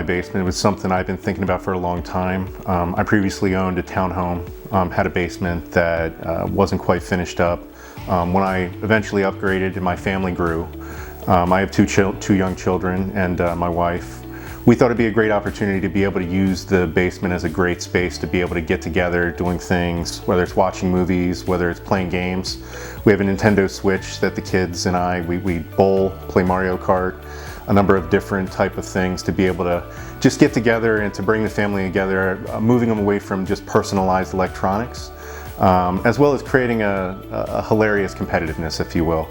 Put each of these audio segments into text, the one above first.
my basement. It was something I've been thinking about for a long time. I previously owned a townhome, had a basement that wasn't quite finished up. When I eventually upgraded and my family grew, I have two young children and my wife. We thought it'd be a great opportunity to be able to use the basement as a great space to be able to get together doing things, whether it's watching movies, whether it's playing games. We have a Nintendo Switch that the kids and we bowl, play Mario Kart, a number of different type of things to be able to just get together and to bring the family together, moving them away from just personalized electronics, as well as creating a hilarious competitiveness, if you will.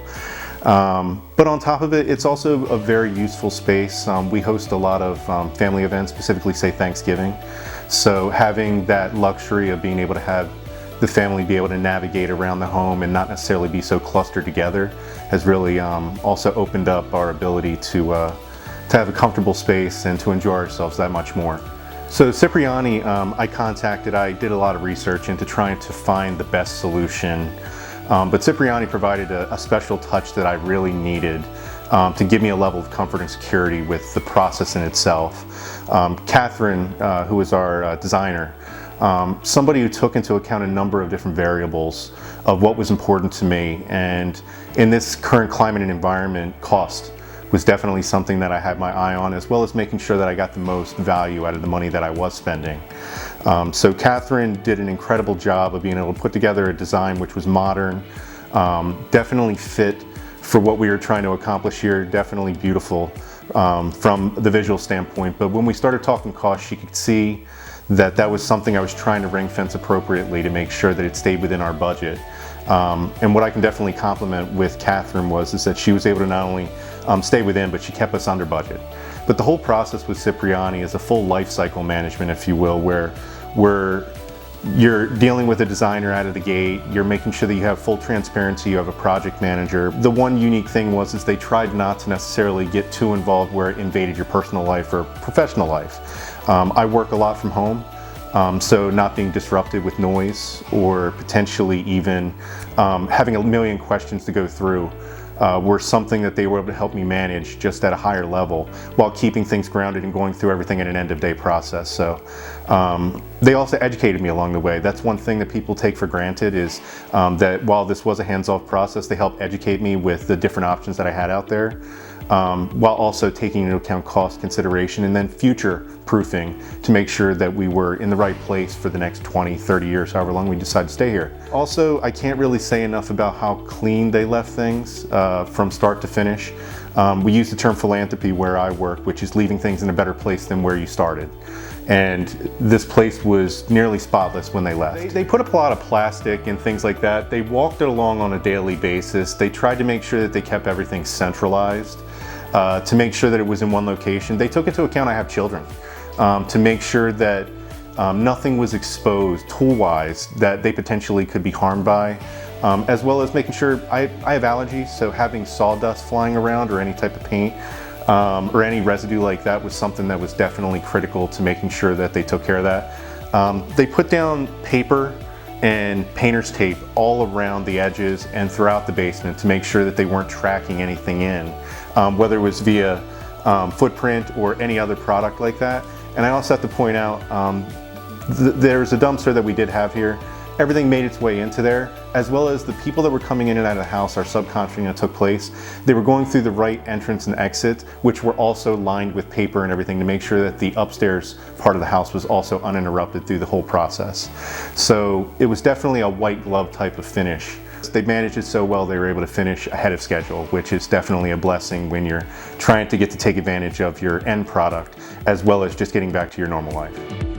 But on top of it, it's also a very useful space. We host a lot of family events, specifically say Thanksgiving. So having that luxury of being able to have the family be able to navigate around the home and not necessarily be so clustered together has really also opened up our ability to have a comfortable space and to enjoy ourselves that much more. So Cipriani, I did a lot of research into trying to find the best solution. But Cipriani provided a special touch that I really needed to give me a level of comfort and security with the process in itself. Kathryn, who is our designer, somebody who took into account a number of different variables of what was important to me, and in this current climate and environment, cost was definitely something that I had my eye on, as well as making sure that I got the most value out of the money that I was spending. So Kathryn did an incredible job of being able to put together a design which was modern, definitely fit for what we were trying to accomplish here, definitely beautiful from the visual standpoint. But when we started talking cost, she could see that that was something I was trying to ring fence appropriately to make sure that it stayed within our budget. And what I can definitely compliment with Kathryn is that she was able to not only stay within, but she kept us under budget. But the whole process with Cipriani is a full life cycle management, if you will, where you're dealing with a designer out of the gate, you're making sure that you have full transparency, you have a project manager. The one unique thing is they tried not to necessarily get too involved where it invaded your personal life or professional life. I work a lot from home. So not being disrupted with noise or potentially even having a million questions to go through were something that they were able to help me manage just at a higher level while keeping things grounded and going through everything in an end-of-day process. So they also educated me along the way. That's one thing that people take for granted is that while this was a hands-off process, they helped educate me with the different options that I had out there. While also taking into account cost consideration and then future proofing to make sure that we were in the right place for the next 20, 30 years, however long we decide to stay here. Also, I can't really say enough about how clean they left things from start to finish. We use the term philanthropy where I work, which is leaving things in a better place than where you started. And this place was nearly spotless when they left. They put up a lot of plastic and things like that. They walked it along on a daily basis. They tried to make sure that they kept everything centralized. To make sure that it was in one location. They took into account I have children, to make sure that nothing was exposed tool-wise that they potentially could be harmed by, as well as making sure I have allergies, so having sawdust flying around or any type of paint or any residue like that was something that was definitely critical to making sure that they took care of that. They put down paper and painter's tape all around the edges and throughout the basement to make sure that they weren't tracking anything in, whether it was via footprint or any other product like that. And I also have to point out, there's a dumpster that we did have here. Everything made its way into there, as well as the people that were coming in and out of the house, our subcontracting that took place, they were going through the right entrance and exit, which were also lined with paper and everything to make sure that the upstairs part of the house was also uninterrupted through the whole process. So it was definitely a white glove type of finish. They managed it so well they were able to finish ahead of schedule, which is definitely a blessing when you're trying to get to take advantage of your end product as well as just getting back to your normal life.